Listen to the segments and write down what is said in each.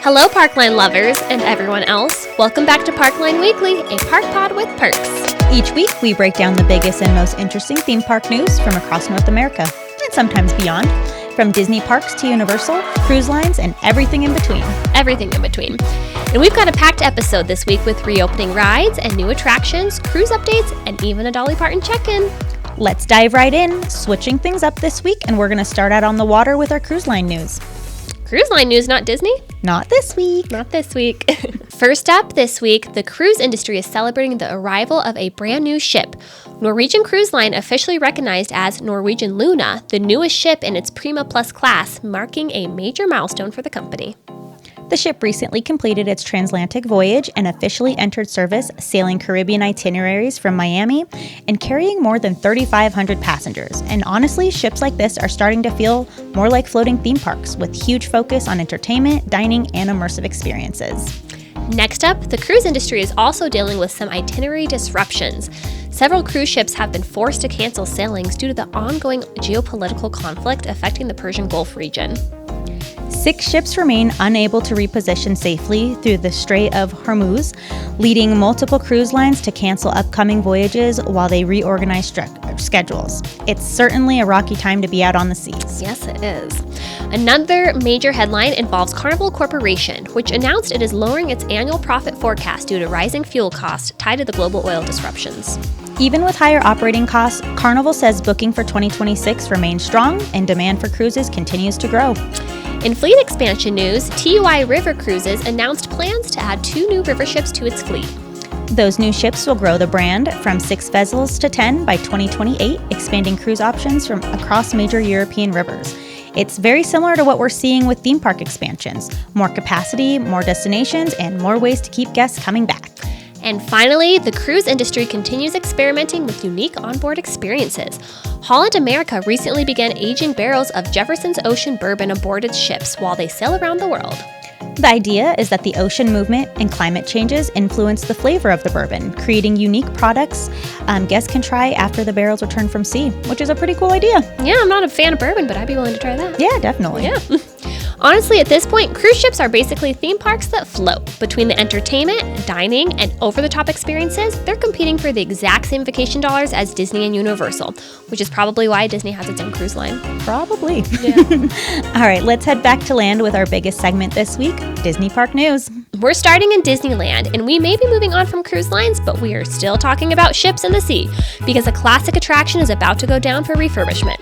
Hello, Parkline lovers and everyone else. Welcome back to Parkline Weekly, a park pod with perks. Each week, we break down the biggest and most interesting theme park news from across North America, and sometimes beyond. From Disney parks to Universal, cruise lines, and everything in between. Everything in between. And we've got a packed episode this week with reopening rides and new attractions, cruise updates, and even a Dolly Parton check-in. Let's dive right in, switching things up this week, and we're going to start out on the water with our cruise line news. Cruise line news, not Disney? Not this week. Not this week. First up this week, the cruise industry is celebrating the arrival of a brand new ship. Norwegian Cruise Line officially recognized as Norwegian Luna, the newest ship in its Prima Plus class, marking a major milestone for the company. The ship recently completed its transatlantic voyage and officially entered service, sailing Caribbean itineraries from Miami and carrying more than 3,500 passengers. And honestly, ships like this are starting to feel more like floating theme parks, with huge focus on entertainment, dining, and immersive experiences. Next up, the cruise industry is also dealing with some itinerary disruptions. Several cruise ships have been forced to cancel sailings due to the ongoing geopolitical conflict affecting the Persian Gulf region. 6 ships remain unable to reposition safely through the Strait of Hormuz, leading multiple cruise lines to cancel upcoming voyages while they reorganize schedules. It's certainly a rocky time to be out on the seas. Yes, it is. Another major headline involves Carnival Corporation, which announced it is lowering its annual profit forecast due to rising fuel costs tied to the global oil disruptions. Even with higher operating costs, Carnival says booking for 2026 remains strong and demand for cruises continues to grow. In fleet expansion news, TUI River Cruises announced plans to add 2 new river ships to its fleet. Those new ships will grow the brand from 6 vessels to 10 by 2028, expanding cruise options from across major European rivers. It's very similar to what we're seeing with theme park expansions. More capacity, more destinations, and more ways to keep guests coming back. And finally, the cruise industry continues experimenting with unique onboard experiences. Holland America recently began aging barrels of Jefferson's Ocean bourbon aboard its ships while they sail around the world. The idea is that the ocean movement and climate changes influence the flavor of the bourbon, creating unique products guests can try after the barrels return from sea, which is a pretty cool idea. Yeah, I'm not a fan of bourbon, but I'd be willing to try that. Yeah, definitely. Yeah. Honestly, at this point, cruise ships are basically theme parks that float. Between the entertainment, dining, and over-the-top experiences, they're competing for the exact same vacation dollars as Disney and Universal, which is probably why Disney has its own cruise line. Probably. Yeah. All right, let's head back to land with our biggest segment this week, Disney Park News. We're starting in Disneyland, and we may be moving on from cruise lines, but we are still talking about ships in the sea, because a classic attraction is about to go down for refurbishment.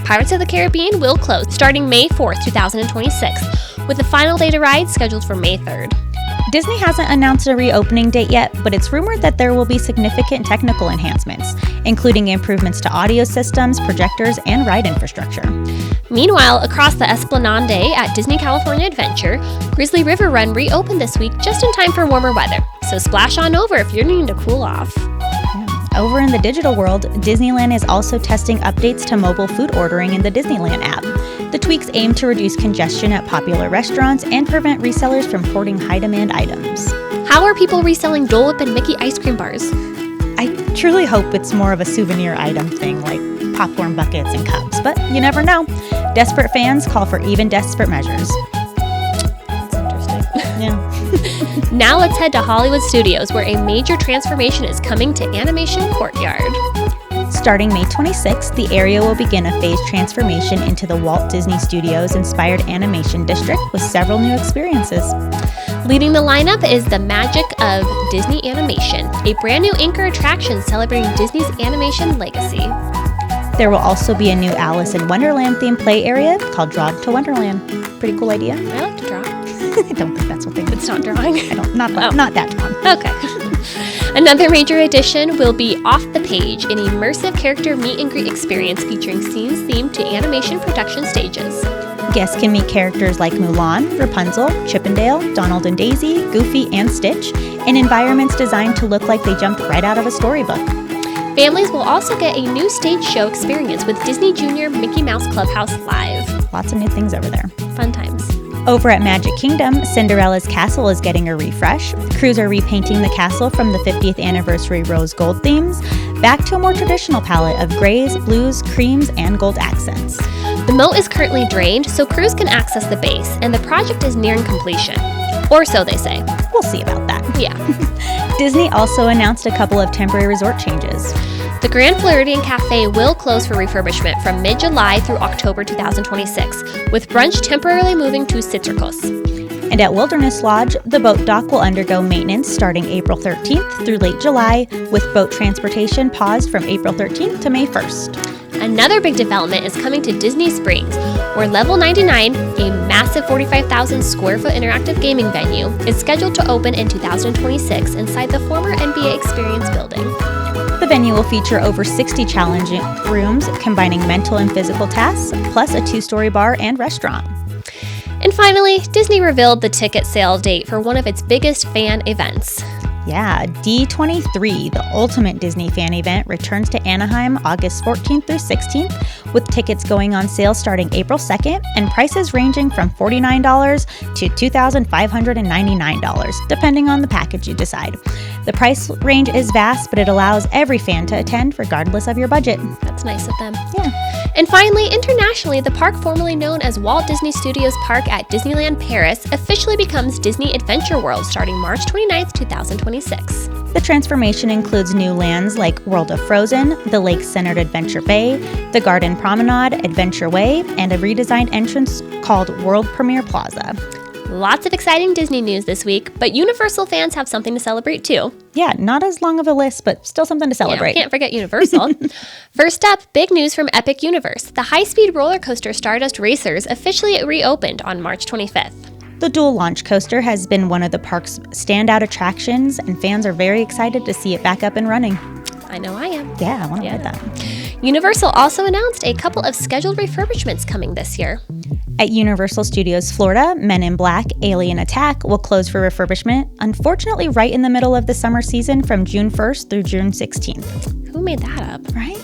Pirates of the Caribbean will close starting May 4th, 2026, with the final day to ride scheduled for May 3rd. Disney hasn't announced a reopening date yet, but it's rumored that there will be significant technical enhancements, including improvements to audio systems, projectors, and ride infrastructure. Meanwhile, across the Esplanade at Disney California Adventure, Grizzly River Run reopened this week just in time for warmer weather, so splash on over if you're needing to cool off. Over in the digital world, Disneyland is also testing updates to mobile food ordering in the Disneyland app. The tweaks aim to reduce congestion at popular restaurants and prevent resellers from hoarding high-demand items. How are people reselling Dole Whip and Mickey ice cream bars? I truly hope it's more of a souvenir item thing like popcorn buckets and cups, but you never know. Desperate fans call for even desperate measures. That's interesting. Yeah. Now let's head to Hollywood Studios, where a major transformation is coming to Animation Courtyard. Starting May 26th, the area will begin a phased transformation into the Walt Disney Studios-inspired animation district with several new experiences. Leading the lineup is the Magic of Disney Animation, a brand new anchor attraction celebrating Disney's animation legacy. There will also be a new Alice in Wonderland themed play area called Draw to Wonderland. Pretty cool idea. I like to draw. I don't think that's what they mean. It's not drawing. Not that drawn. Okay. Another major addition will be Off the Page, an immersive character meet and greet experience featuring scenes themed to animation production stages. Guests can meet characters like Mulan, Rapunzel, Chippendale, Donald and Daisy, Goofy, and Stitch, in environments designed to look like they jumped right out of a storybook. Families will also get a new stage show experience with Disney Junior Mickey Mouse Clubhouse Live. Lots of new things over there. Fun times. Over at Magic Kingdom, Cinderella's castle is getting a refresh. Crews are repainting the castle from the 50th anniversary rose gold themes back to a more traditional palette of grays, blues, creams, and gold accents. The moat is currently drained, so crews can access the base, and the project is nearing completion. Or so they say. We'll see about that. Yeah. Disney also announced a couple of temporary resort changes. The Grand Floridian Cafe will close for refurbishment from mid-July through October 2026, with brunch temporarily moving to Citricos. And at Wilderness Lodge, the boat dock will undergo maintenance starting April 13th through late July, with boat transportation paused from April 13th to May 1st. Another big development is coming to Disney Springs, where Level 99, a massive 45,000 square foot interactive gaming venue, is scheduled to open in 2026 inside the former NBA Experience building. The venue will feature over 60 challenging rooms combining mental and physical tasks, plus a 2-story bar and restaurant. And finally, Disney revealed the ticket sale date for one of its biggest fan events. Yeah, D23, the ultimate Disney fan event, returns to Anaheim August 14th through 16th, with tickets going on sale starting April 2nd and prices ranging from $49 to $2,599, depending on the package you decide. The price range is vast, but it allows every fan to attend regardless of your budget. That's nice of them. Yeah. And finally, internationally, the park formerly known as Walt Disney Studios Park at Disneyland Paris officially becomes Disney Adventure World starting March 29th, 2026. The transformation includes new lands like World of Frozen, the lake-centered Adventure Bay, the Garden Promenade, Adventure Way, and a redesigned entrance called World Premiere Plaza. Lots of exciting Disney news this week, but Universal fans have something to celebrate too. Yeah, not as long of a list, but still something to celebrate. Yeah, can't forget Universal. First up, big news from Epic Universe. The high-speed roller coaster Stardust Racers officially reopened on March 25th. The dual launch coaster has been one of the park's standout attractions, and fans are very excited to see it back up and running. I know I am. Yeah, I want to ride that. Universal also announced a couple of scheduled refurbishments coming this year. At Universal Studios Florida, Men in Black: Alien Attack will close for refurbishment, unfortunately right in the middle of the summer season from June 1st through June 16th. Who made that up? Right?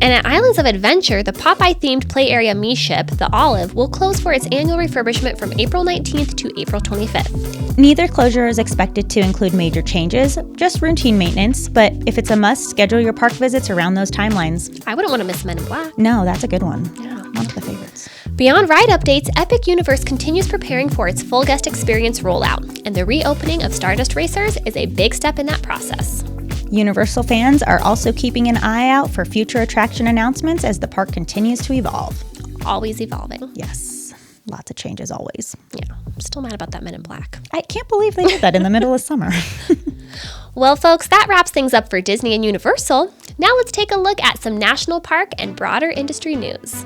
And at Islands of Adventure, the Popeye-themed play area Me Ship, the Olive, will close for its annual refurbishment from April 19th to April 25th. Neither closure is expected to include major changes, just routine maintenance, but if it's a must, schedule your park visits around those timelines. I wouldn't want to miss Men in Black. No, that's a good one. Yeah. One of the favorites. Beyond ride updates, Epic Universe continues preparing for its full guest experience rollout, and the reopening of Stardust Racers is a big step in that process. Universal fans are also keeping an eye out for future attraction announcements as the park continues to evolve. Always evolving. Yes, lots of changes always. Yeah, I'm still mad about that Men in Black. I can't believe they did that in the middle of summer. Well, folks, that wraps things up for Disney and Universal. Now let's take a look at some national park and broader industry news.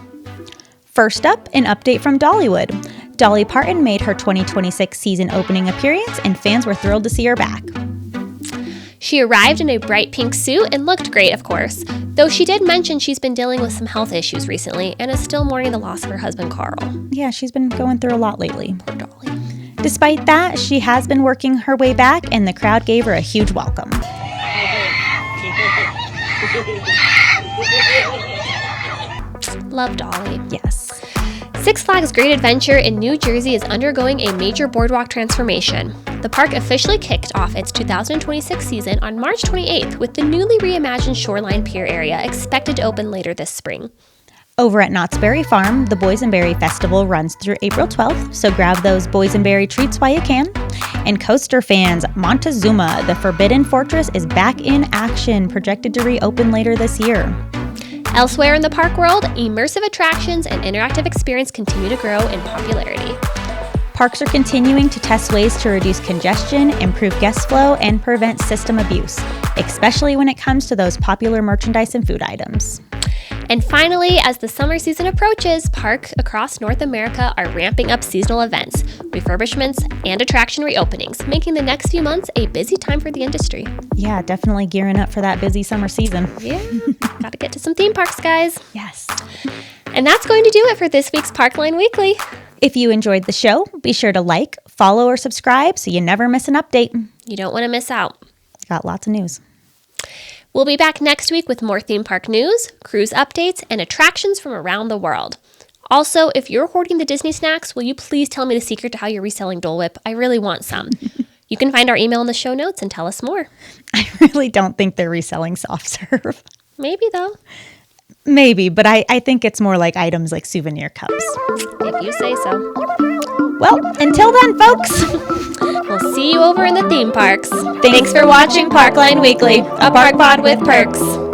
First up, an update from Dollywood. Dolly Parton made her 2026 season opening appearance, and fans were thrilled to see her back. She arrived in a bright pink suit and looked great, of course, though she did mention she's been dealing with some health issues recently and is still mourning the loss of her husband, Carl. Yeah, she's been going through a lot lately. Poor Dolly. Despite that, she has been working her way back, and the crowd gave her a huge welcome. Love Dolly. Yes. Six Flags Great Adventure in New Jersey is undergoing a major boardwalk transformation. The park officially kicked off its 2026 season on March 28th with the newly reimagined Shoreline Pier area expected to open later this spring. Over at Knott's Berry Farm, the Boysenberry Festival runs through April 12th, so grab those boysenberry treats while you can. And coaster fans, Montezuma, the Forbidden Fortress, is back in action, projected to reopen later this year. Elsewhere in the park world, immersive attractions and interactive experience continue to grow in popularity. Parks are continuing to test ways to reduce congestion, improve guest flow, and prevent system abuse, especially when it comes to those popular merchandise and food items. And finally, as the summer season approaches, parks across North America are ramping up seasonal events, refurbishments, and attraction reopenings, making the next few months a busy time for the industry. Yeah, definitely gearing up for that busy summer season. Yeah, gotta get to some theme parks, guys. Yes. And that's going to do it for this week's Parkline Weekly. If you enjoyed the show, be sure to like, follow, or subscribe so you never miss an update. You don't want to miss out. Got lots of news. We'll be back next week with more theme park news, cruise updates, and attractions from around the world. Also, if you're hoarding the Disney snacks, will you please tell me the secret to how you're reselling Dole Whip? I really want some. You can find our email in the show notes and tell us more. I really don't think they're reselling soft serve. Maybe, though. Maybe, but I think it's more like items like souvenir cups. If you say so. Well, until then, folks, We'll see you over in the theme parks. thanks for watching Parkline Weekly, a park pod with perks.